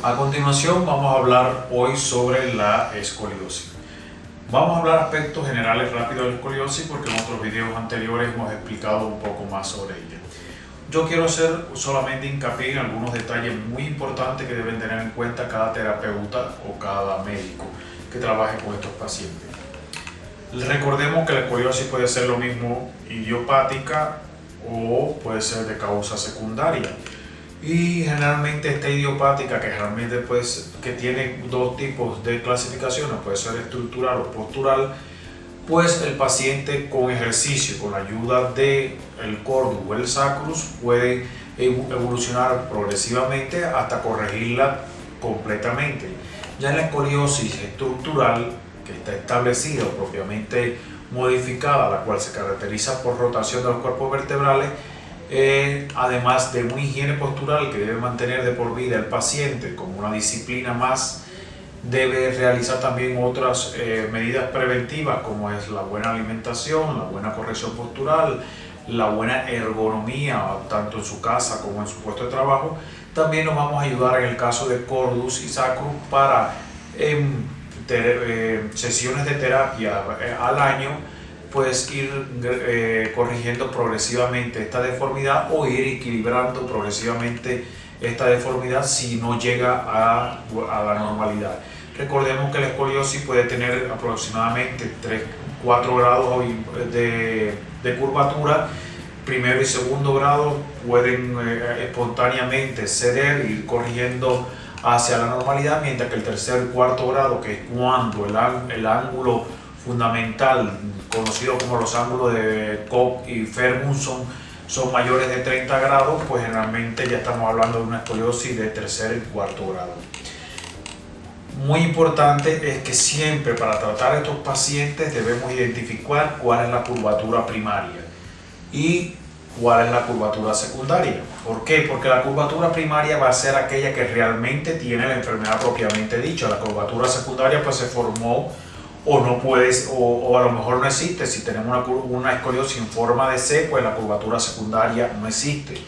A continuación vamos a hablar hoy sobre la escoliosis. Vamos a hablar aspectos generales rápidos de la escoliosis porque en otros videos anteriores hemos explicado un poco más sobre ella. Yo quiero hacer solamente hincapié en algunos detalles muy importantes que deben tener en cuenta cada terapeuta o cada médico que trabaje con estos pacientes. Recordemos que la escoliosis puede ser lo mismo idiopática o puede ser de causa secundaria. Y generalmente esta idiopática, que generalmente que tiene dos tipos de clasificaciones, puede ser estructural o postural, pues el paciente con ejercicio, con la ayuda del cordus o el sacrus, puede evolucionar progresivamente hasta corregirla completamente. Ya en la escoliosis estructural, que está establecida o propiamente modificada, la cual se caracteriza por rotación de los cuerpos vertebrales, además de una higiene postural que debe mantener de por vida el paciente como una disciplina más, debe realizar también otras medidas preventivas como es la buena alimentación, la buena corrección postural, la buena ergonomía tanto en su casa como en su puesto de trabajo. También nos vamos a ayudar en el caso de cordus y sacrus para sesiones de terapia al año, pues ir corrigiendo progresivamente esta deformidad o ir equilibrando progresivamente esta deformidad si no llega a la normalidad. Recordemos que la escoliosis puede tener aproximadamente 3-4 grados de curvatura. Primero y segundo grado pueden espontáneamente ceder e ir corrigiendo hacia la normalidad, mientras que el tercer y cuarto grado, que es cuando el ángulo fundamental, conocido como los ángulos de Koch y Ferguson, son mayores de 30 grados, pues generalmente ya estamos hablando de una escoliosis de tercer y cuarto grado. Muy importante es que siempre para tratar a estos pacientes debemos identificar cuál es la curvatura primaria y cuál es la curvatura secundaria. ¿Por qué? Porque la curvatura primaria va a ser aquella que realmente tiene la enfermedad propiamente dicha. La curvatura secundaria pues se formó o no puedes, o a lo mejor no existe. Si tenemos una escoliosis en forma de C, pues la curvatura secundaria no existe.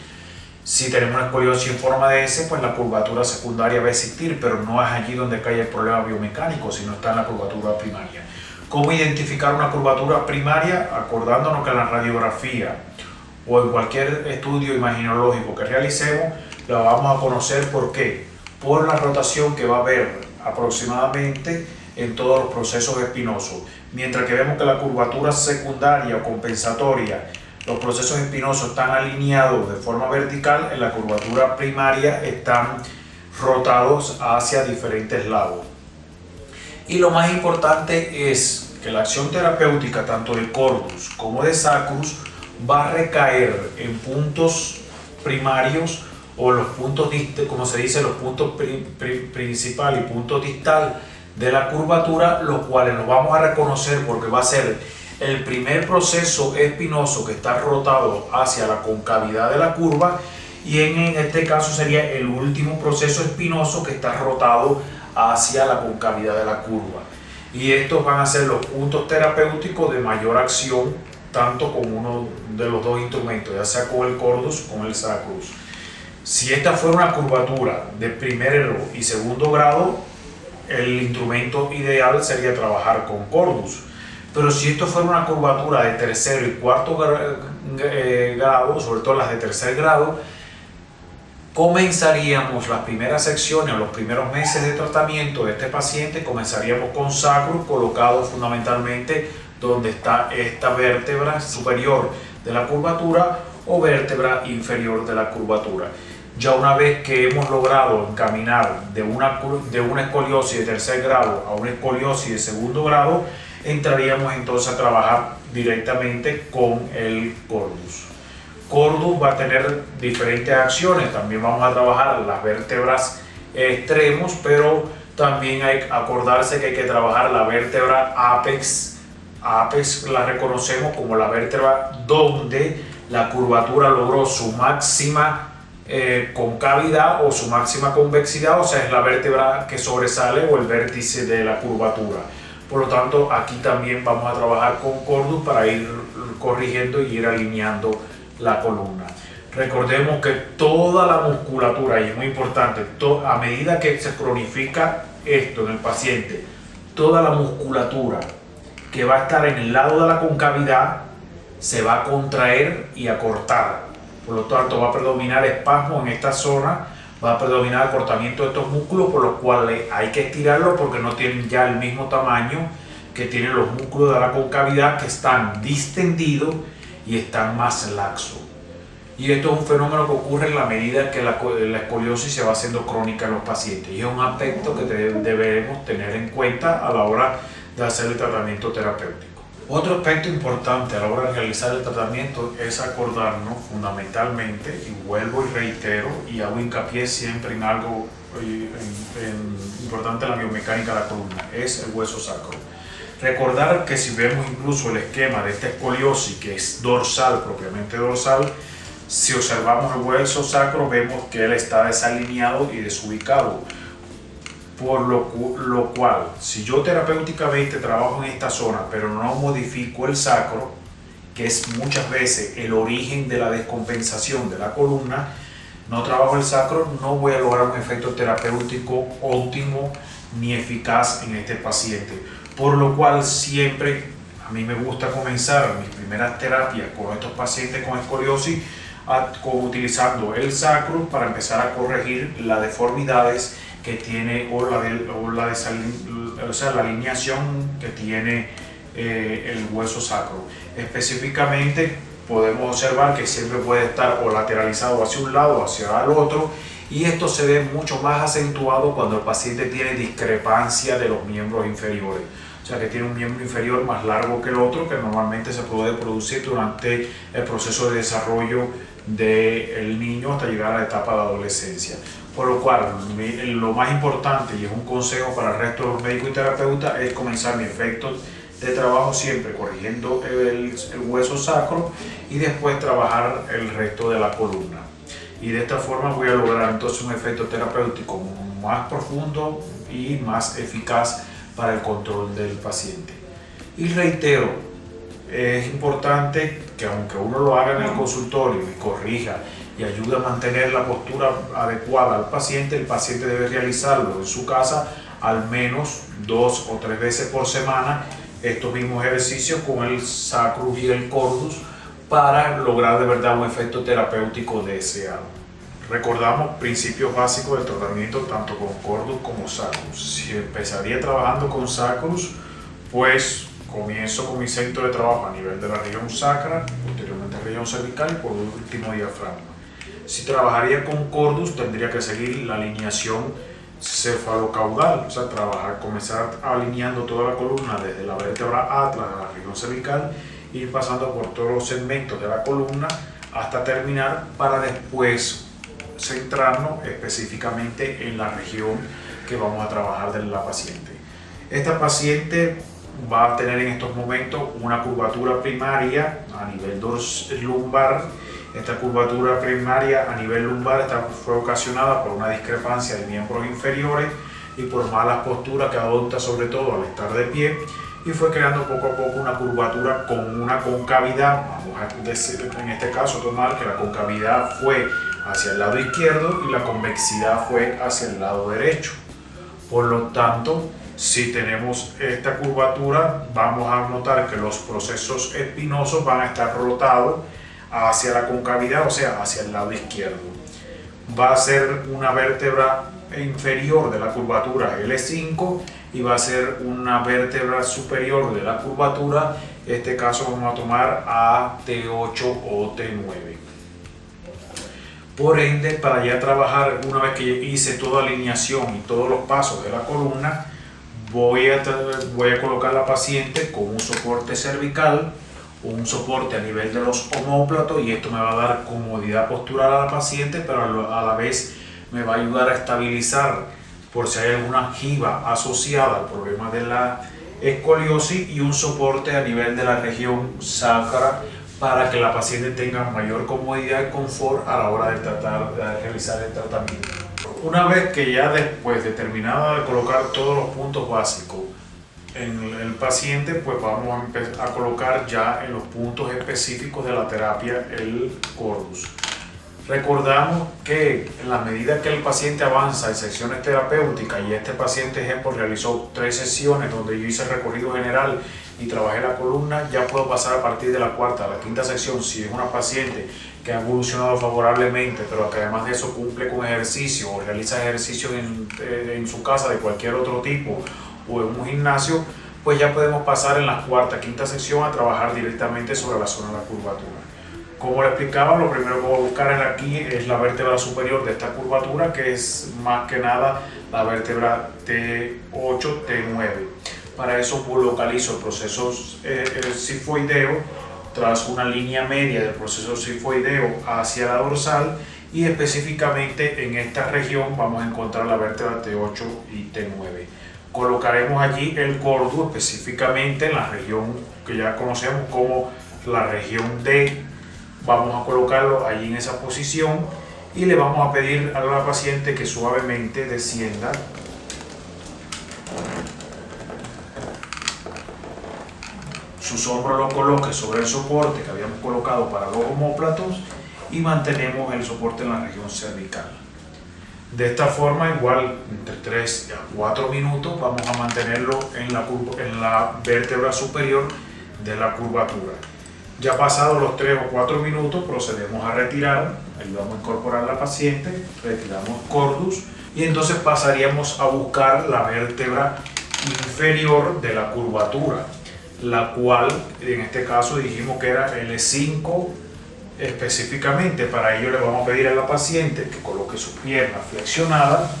Si tenemos una escoliosis en forma de S, pues la curvatura secundaria va a existir, pero no es allí donde cae el problema biomecánico, sino está en la curvatura primaria. ¿Cómo identificar una curvatura primaria? Acordándonos que en la radiografía o en cualquier estudio imaginológico que realicemos, la vamos a conocer. ¿Por qué? Por la rotación que va a haber aproximadamente en todos los procesos espinosos. Mientras que vemos que la curvatura secundaria o compensatoria, los procesos espinosos están alineados de forma vertical, en la curvatura primaria están rotados hacia diferentes lados. Y lo más importante es que la acción terapéutica tanto de cordus como de sacrus va a recaer en puntos primarios o los puntos, como se dice, los puntos principal y puntos distal de la curvatura, los cuales nos vamos a reconocer porque va a ser el primer proceso espinoso que está rotado hacia la concavidad de la curva, y en este caso sería el último proceso espinoso que está rotado hacia la concavidad de la curva. Y estos van a ser los puntos terapéuticos de mayor acción, tanto con uno de los dos instrumentos, ya sea con el cordus o con el sacrus. Si esta fuera una curvatura de primero y segundo grado, el instrumento ideal sería trabajar con cordus. Pero si esto fuera una curvatura de tercero y cuarto grado, sobre todo las de tercer grado, comenzaríamos las primeras secciones o los primeros meses de tratamiento de este paciente, comenzaríamos con sacrus colocado fundamentalmente donde está esta vértebra superior de la curvatura o vértebra inferior de la curvatura. Ya una vez que hemos logrado encaminar de una escoliosis de tercer grado a una escoliosis de segundo grado, entraríamos entonces a trabajar directamente con el cordus. Cordus va a tener diferentes acciones. También vamos a trabajar las vértebras extremos, pero también hay que acordarse que hay que trabajar la vértebra apex. Apex la reconocemos como la vértebra donde la curvatura logró su máxima concavidad o su máxima convexidad, o sea, es la vértebra que sobresale o el vértice de la curvatura. Por lo tanto, aquí también vamos a trabajar con cordus para ir corrigiendo y ir alineando la columna. Recordemos que toda la musculatura, y es muy importante, a medida que se cronifica esto en el paciente, toda la musculatura que va a estar en el lado de la concavidad se va a contraer y a cortar. Por lo tanto, va a predominar espasmo en esta zona, va a predominar acortamiento de estos músculos, por lo cual hay que estirarlos porque no tienen ya el mismo tamaño que tienen los músculos de la concavidad, que están distendidos y están más laxos. Y esto es un fenómeno que ocurre en la medida que la escoliosis se va haciendo crónica en los pacientes, y es un aspecto que debemos tener en cuenta a la hora de hacer el tratamiento terapéutico. Otro aspecto importante a la hora de realizar el tratamiento es acordarnos fundamentalmente, y vuelvo y reitero y hago hincapié siempre en algo importante en la biomecánica de la columna, es el hueso sacro. Recordar que si vemos incluso el esquema de esta escoliosis, que es dorsal, propiamente dorsal, si observamos el hueso sacro vemos que él está desalineado y desubicado. Por lo cual, si yo terapéuticamente trabajo en esta zona, pero no modifico el sacro, que es muchas veces el origen de la descompensación de la columna, no trabajo el sacro, no voy a lograr un efecto terapéutico óptimo ni eficaz en este paciente. Por lo cual siempre a mí me gusta comenzar mis primeras terapias con estos pacientes con escoliosis utilizando el sacro para empezar a corregir las deformidades que tiene la alineación que tiene el hueso sacro. Específicamente podemos observar que siempre puede estar o lateralizado hacia un lado o hacia el otro, y esto se ve mucho más acentuado cuando el paciente tiene discrepancia de los miembros inferiores, o sea que tiene un miembro inferior más largo que el otro, que normalmente se puede producir durante el proceso de desarrollo del niño hasta llegar a la etapa de adolescencia. Por lo cual, lo más importante, y es un consejo para el resto de los médicos y terapeutas, es comenzar mi efecto de trabajo siempre corrigiendo el hueso sacro y después trabajar el resto de la columna. Y de esta forma voy a lograr entonces un efecto terapéutico más profundo y más eficaz para el control del paciente. Y reitero, es importante que aunque uno lo haga en el consultorio y corrija y ayude a mantener la postura adecuada al paciente, el paciente debe realizarlo en su casa al menos 2 o 3 veces por semana, estos mismos ejercicios con el sacrus y el cordus, para lograr de verdad un efecto terapéutico deseado. Recordamos principios básicos del tratamiento tanto con cordus como sacrus. Si empezaría trabajando con sacrus, pues comienzo con mi centro de trabajo a nivel de la región sacra, posteriormente región cervical y por último diafragma. Si trabajaría con cordus, tendría que seguir la alineación cefalocaudal, o sea, comenzar alineando toda la columna desde la vértebra atlas a la región cervical, ir pasando por todos los segmentos de la columna hasta terminar, para después centrarnos específicamente en la región que vamos a trabajar de la paciente. Esta paciente va a tener en estos momentos una curvatura primaria a nivel lumbar. Esta curvatura primaria a nivel lumbar fue ocasionada por una discrepancia de miembros inferiores y por malas posturas que adopta, sobre todo al estar de pie, y fue creando poco a poco una curvatura con una concavidad. Vamos a decir, en este caso tomar que la concavidad fue hacia el lado izquierdo y la convexidad fue hacia el lado derecho. Por lo tanto, si tenemos esta curvatura, vamos a notar que los procesos espinosos van a estar rotados hacia la concavidad, o sea, hacia el lado izquierdo. Va a ser una vértebra inferior de la curvatura L5 y va a ser una vértebra superior de la curvatura, en este caso vamos a tomar a T8 o T9. Por ende, para ya trabajar, una vez que hice toda alineación y todos los pasos de la columna, voy a colocar a la paciente con un soporte cervical, un soporte a nivel de los omóplatos, y esto me va a dar comodidad postural a la paciente, pero a la vez me va a ayudar a estabilizar por si hay alguna jiba asociada al problema de la escoliosis, y un soporte a nivel de la región sacra para que la paciente tenga mayor comodidad y confort a la hora de realizar el tratamiento. Una vez que ya después de terminado de colocar todos los puntos básicos en el paciente, pues vamos a empezar a colocar ya en los puntos específicos de la terapia el cordus. Recordamos que en la medida que el paciente avanza en sesiones terapéuticas, y este paciente, ejemplo, realizó 3 sesiones donde yo hice recorrido general y trabajé la columna, ya puedo pasar a partir de la cuarta a la quinta sección. Si es una paciente que ha evolucionado favorablemente, pero que además de eso cumple con ejercicio o realiza ejercicio en su casa de cualquier otro tipo o en un gimnasio, pues ya podemos pasar en la cuarta, quinta sección a trabajar directamente sobre la zona de la curvatura. Como le explicaba, lo primero que voy a buscar aquí es la vértebra superior de esta curvatura, que es más que nada la vértebra T8, T9. Para eso localizo el proceso sifoideo tras una línea media del proceso sifoideo hacia la dorsal, y específicamente en esta región vamos a encontrar la vértebra T8 y T9. Colocaremos allí el cordu específicamente en la región que ya conocemos como la región D. Vamos a colocarlo allí en esa posición y le vamos a pedir a la paciente que suavemente descienda sus hombros, lo coloque sobre el soporte que habíamos colocado para los omóplatos y mantenemos el soporte en la región cervical. De esta forma, igual entre 3 a 4 minutos vamos a mantenerlo en la vértebra superior de la curvatura. Ya pasados los 3 o 4 minutos procedemos a retirar, ayudamos a incorporar a la paciente, retiramos cordus y entonces pasaríamos a buscar la vértebra inferior de la curvatura, la cual en este caso dijimos que era L5 específicamente. Para ello le vamos a pedir a la paciente que coloque sus piernas flexionadas.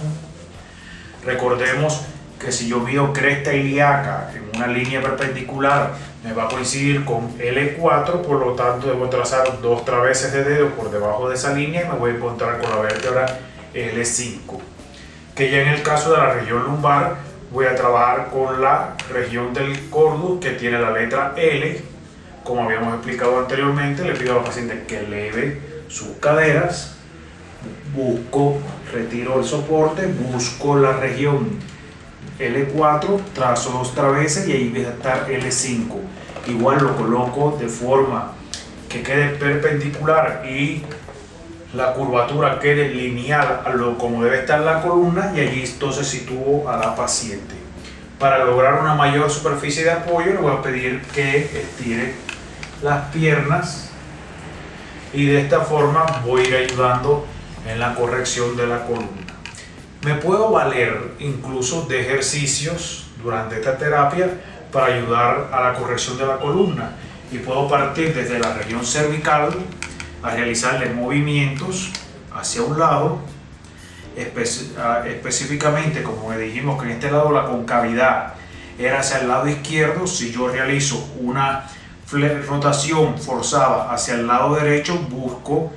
Recordemos que si yo mido cresta ilíaca en una línea perpendicular me va a coincidir con L4, por lo tanto debo trazar 2 traveses de dedo por debajo de esa línea y me voy a encontrar con la vértebra L5, que ya en el caso de la región lumbar voy a trabajar con la región del cordus que tiene la letra L. Como habíamos explicado anteriormente, le pido a la paciente que eleve sus caderas, retiro el soporte, busco la región L4, trazo 2 traveses y ahí va a estar L5. Igual lo coloco de forma que quede perpendicular y la curvatura quede lineal a lo como debe estar la columna, y allí entonces sitúo a la paciente. Para lograr una mayor superficie de apoyo le voy a pedir que estire las piernas y de esta forma voy a ir ayudando en la corrección de la columna. Me puedo valer incluso de ejercicios durante esta terapia para ayudar a la corrección de la columna, y puedo partir desde la región cervical a realizarle movimientos hacia un lado, específicamente como dijimos que en este lado la concavidad era hacia el lado izquierdo. Si yo realizo una rotación forzada hacia el lado derecho, busco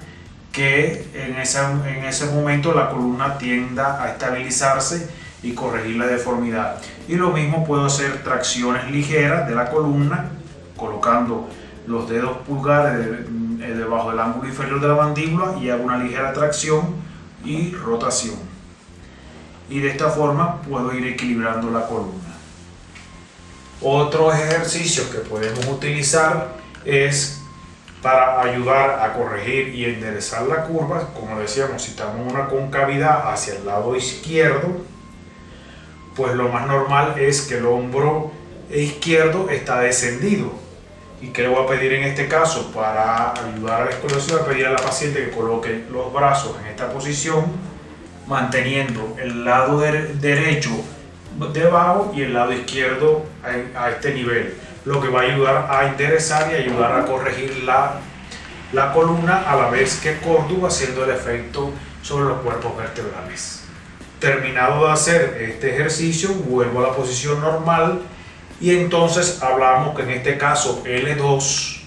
que en ese momento la columna tienda a estabilizarse y corregir la deformidad. Y lo mismo puedo hacer tracciones ligeras de la columna colocando los dedos pulgares debajo del ángulo inferior de la mandíbula y hago una ligera tracción y rotación, y de esta forma puedo ir equilibrando la columna. Otros ejercicios que podemos utilizar es para ayudar a corregir y enderezar la curva. Como decíamos, si estamos en una concavidad hacia el lado izquierdo, pues lo más normal es que el hombro izquierdo está descendido. ¿Y qué le voy a pedir en este caso? Para ayudar a la escoliosis, voy a pedir a la paciente que coloque los brazos en esta posición, manteniendo el lado derecho debajo y el lado izquierdo a este nivel, lo que va a ayudar a enderezar y ayudar a corregir la columna, a la vez que cordu, haciendo el efecto sobre los cuerpos vertebrales. Terminado de hacer este ejercicio, vuelvo a la posición normal. Y entonces hablamos que en este caso L2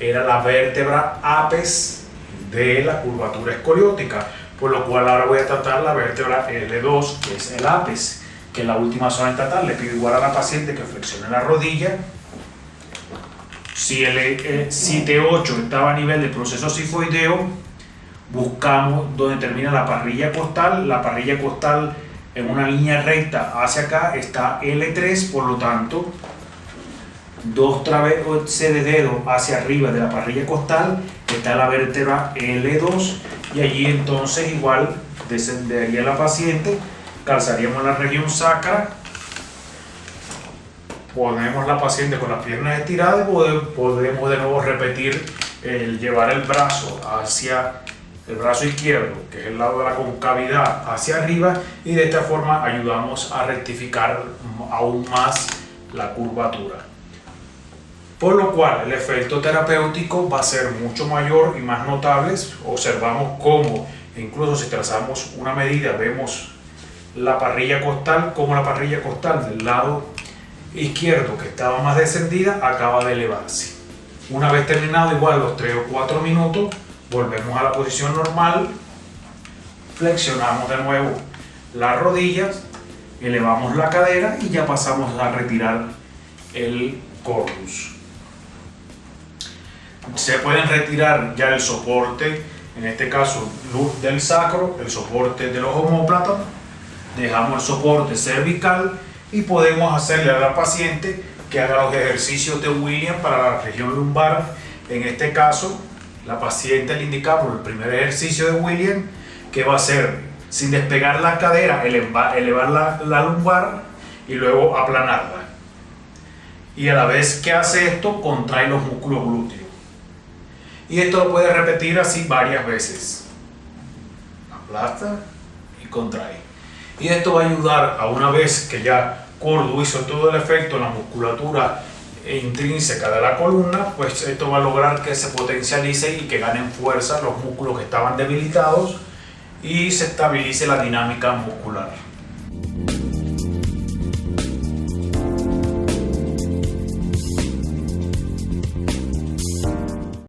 era la vértebra apes de la curvatura escoliótica, por lo cual ahora voy a tratar la vértebra L2, que es el apes, que es la última zona estatal. Le pido igual a la paciente que flexione la rodilla. Si T8 estaba a nivel del proceso sifoideo, buscamos donde termina la parrilla costal. La parrilla costal en una línea recta hacia acá está L3, por lo tanto 2 traveses de dedo hacia arriba de la parrilla costal está la vértebra L2, y allí entonces igual descendería la paciente, calzaríamos la región sacra, ponemos la paciente con las piernas estiradas y podemos de nuevo repetir el llevar el brazo hacia el brazo izquierdo, que es el lado de la concavidad, hacia arriba, y de esta forma ayudamos a rectificar aún más la curvatura. Por lo cual el efecto terapéutico va a ser mucho mayor y más notable. Observamos cómo, incluso si trazamos una medida, vemos la parrilla costal, como la parrilla costal del lado izquierdo, que estaba más descendida, acaba de elevarse. Una vez terminado, igual los 3 o 4 minutos, volvemos a la posición normal, flexionamos de nuevo las rodillas, elevamos la cadera y ya pasamos a retirar el cordus. Se pueden retirar ya el soporte, en este caso luz del sacro, el soporte de los omóplatos, dejamos el soporte cervical y podemos hacerle a la paciente que haga los ejercicios de Williams para la región lumbar. En este caso, la paciente le indicamos el primer ejercicio de Williams, que va a ser sin despegar la cadera, elevar la lumbar y luego aplanarla. Y a la vez que hace esto, contrae los músculos glúteos. Y esto lo puede repetir así varias veces. Aplasta y contrae. Y esto va a ayudar a, una vez que ya Cordus hizo todo el efecto en la musculatura intrínseca de la columna, pues esto va a lograr que se potencialice y que ganen fuerza los músculos que estaban debilitados y se estabilice la dinámica muscular.